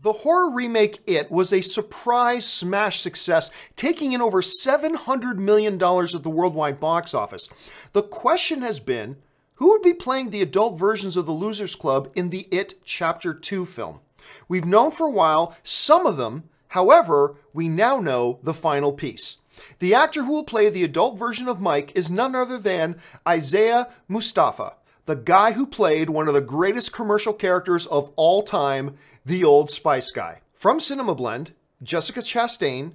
The horror remake It was a surprise smash success, taking in over $700 million at the worldwide box office. The question has been, who would be playing the adult versions of the Losers Club in the It Chapter 2 film? We've known for a while some of them, however, we now know the final piece. The actor who will play the adult version of Mike is none other than Isaiah Mustafa, the guy who played one of the greatest commercial characters of all time, the Old Spice guy. From Cinemablend, Jessica Chastain,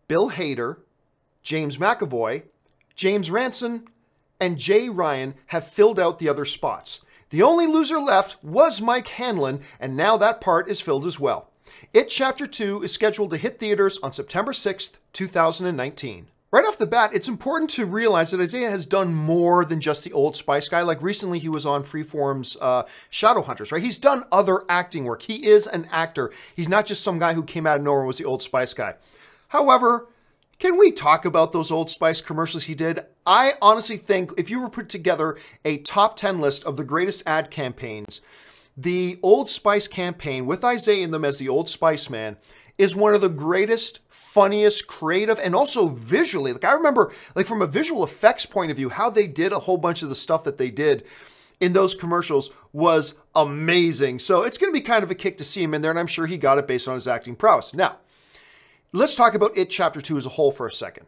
Bill Hader, James McAvoy, James Ransone, and Jay Ryan have filled out the other spots. The only loser left was Mike Hanlon, and now that part is filled as well. It Chapter 2 is scheduled to hit theaters on September 6th, 2019. Right off the bat, it's important to realize that Isaiah has done more than just the Old Spice guy. Like recently he was on Freeform's Shadowhunters, right? He's done other acting work. He is an actor. He's not just some guy who came out of nowhere and was the Old Spice guy. However, can we talk about those Old Spice commercials he did? I honestly think if you were put together a top 10 list of the greatest ad campaigns, the Old Spice campaign with Isaiah in them as the Old Spice Man is one of the greatest, funniest, creative, and also visually. Like I remember, like from a visual effects point of view, how they did a whole bunch of the stuff that they did in those commercials was amazing. So it's going to be kind of a kick to see him in there, and I'm sure he got it based on his acting prowess. Now, let's talk about It Chapter 2 as a whole for a second.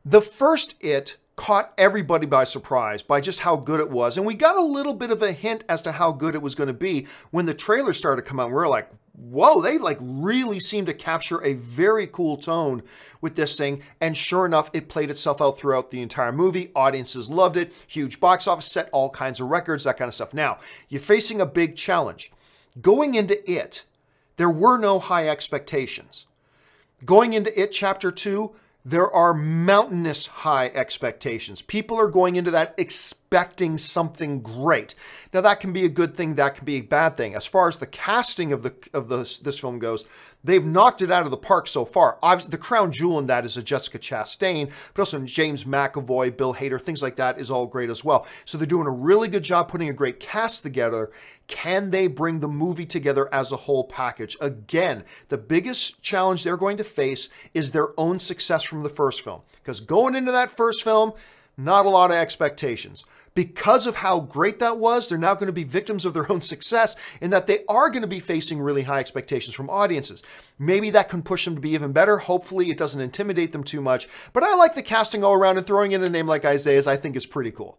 The first It caught everybody by surprise by just how good it was. And we got a little bit of a hint as to how good it was going to be when the trailer started to come out. We were like, whoa, they like really seem to capture a very cool tone with this thing. And sure enough, it played itself out throughout the entire movie. Audiences loved it. Huge box office, set all kinds of records, that kind of stuff. Now, you're facing a big challenge. Going into It, there were no high expectations. Going into It Chapter 2, there are mountainous high expectations. People are going into that expecting something great. Now that can be a good thing, that can be a bad thing. As far as the casting of this film goes, they've knocked it out of the park so far. Obviously, the crown jewel in that is a Jessica Chastain, but also James McAvoy, Bill Hader, things like that is all great as well. So they're doing a really good job putting a great cast together. Can they bring the movie together as a whole package? Again, the biggest challenge they're going to face is their own success from the first film. Because going into that first film, not a lot of expectations. Because of how great that was, they're now going to be victims of their own success in that they are going to be facing really high expectations from audiences. Maybe that can push them to be even better. Hopefully it doesn't intimidate them too much. But I like the casting all around, and throwing in a name like Isaiah's I think is pretty cool.